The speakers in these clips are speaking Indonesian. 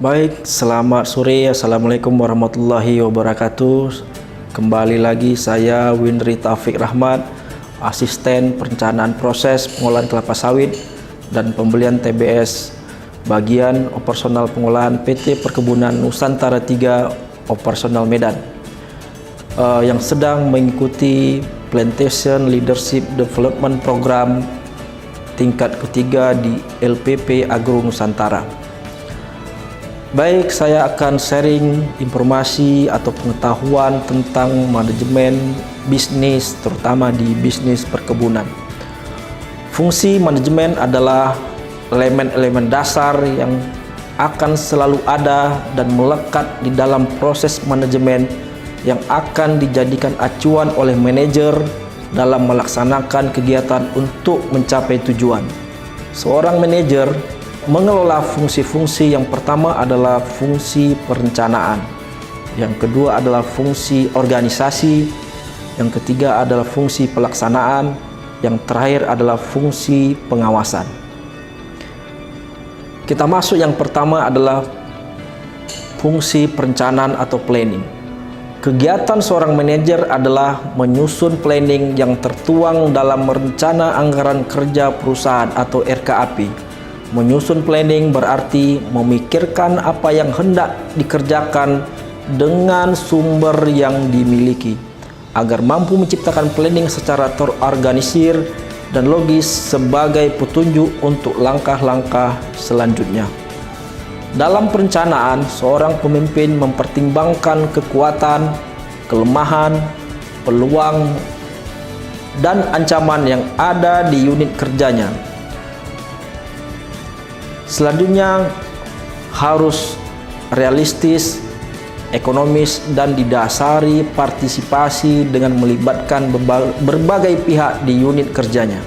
Baik, selamat sore. Assalamualaikum warahmatullahi wabarakatuh. Kembali lagi saya Windri Taufik Rahmat, asisten perencanaan proses pengolahan kelapa sawit dan pembelian TBS bagian operasional pengolahan PT Perkebunan Nusantara 3 operasional Medan, yang sedang mengikuti Plantation Leadership Development Program tingkat ketiga di LPP Agro Nusantara. Baik, saya akan sharing informasi atau pengetahuan tentang manajemen bisnis, terutama di bisnis perkebunan. Fungsi manajemen adalah elemen-elemen dasar yang akan selalu ada dan melekat di dalam proses manajemen yang akan dijadikan acuan oleh manajer dalam melaksanakan kegiatan untuk mencapai tujuan. Seorang manajer mengelola fungsi-fungsi. Yang pertama adalah fungsi perencanaan, yang kedua adalah fungsi organisasi, yang ketiga adalah fungsi pelaksanaan, yang terakhir adalah fungsi pengawasan. Kita masuk yang pertama adalah fungsi perencanaan atau planning. Kegiatan seorang manajer adalah menyusun planning yang tertuang dalam rencana anggaran kerja perusahaan atau RKAP. Menyusun planning berarti memikirkan apa yang hendak dikerjakan dengan sumber yang dimiliki agar mampu menciptakan planning secara terorganisir dan logis sebagai petunjuk untuk langkah-langkah selanjutnya. Dalam perencanaan, seorang pemimpin mempertimbangkan kekuatan, kelemahan, peluang, dan ancaman yang ada di unit kerjanya. Selanjutnya harus realistis, ekonomis, dan didasari partisipasi dengan melibatkan berbagai pihak di unit kerjanya.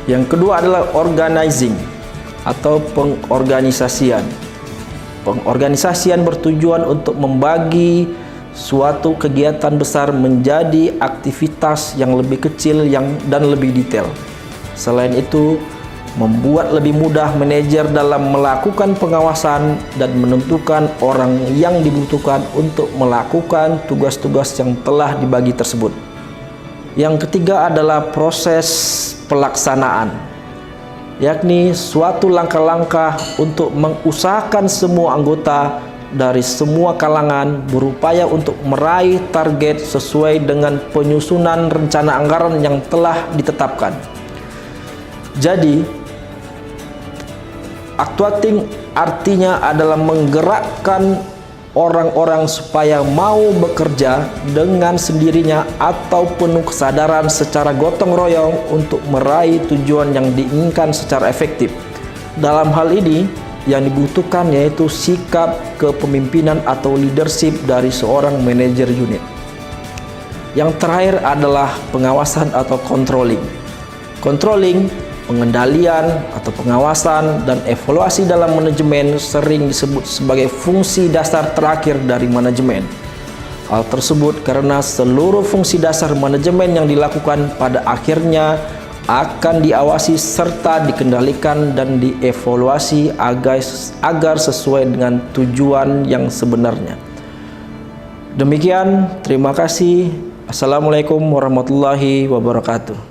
Yang kedua adalah organizing atau pengorganisasian. Pengorganisasian bertujuan untuk membagi suatu kegiatan besar menjadi aktivitas yang lebih kecil dan lebih detail. Selain itu, membuat lebih mudah manajer dalam melakukan pengawasan dan menentukan orang yang dibutuhkan untuk melakukan tugas-tugas yang telah dibagi tersebut. Yang ketiga adalah proses pelaksanaan, yakni suatu langkah-langkah untuk mengusahakan semua anggota dari semua kalangan berupaya untuk meraih target sesuai dengan penyusunan rencana anggaran yang telah ditetapkan. Jadi, actuating artinya adalah menggerakkan orang-orang supaya mau bekerja dengan sendirinya atau penuh kesadaran secara gotong royong untuk meraih tujuan yang diinginkan secara efektif. Dalam hal ini, yang dibutuhkan yaitu sikap kepemimpinan atau leadership dari seorang manajer unit. Yang terakhir adalah pengawasan atau controlling. Controlling, pengendalian atau pengawasan dan evaluasi dalam manajemen sering disebut sebagai fungsi dasar terakhir dari manajemen. Hal tersebut karena seluruh fungsi dasar manajemen yang dilakukan pada akhirnya akan diawasi serta dikendalikan dan dievaluasi agar sesuai dengan tujuan yang sebenarnya. Demikian, terima kasih. Assalamualaikum warahmatullahi wabarakatuh.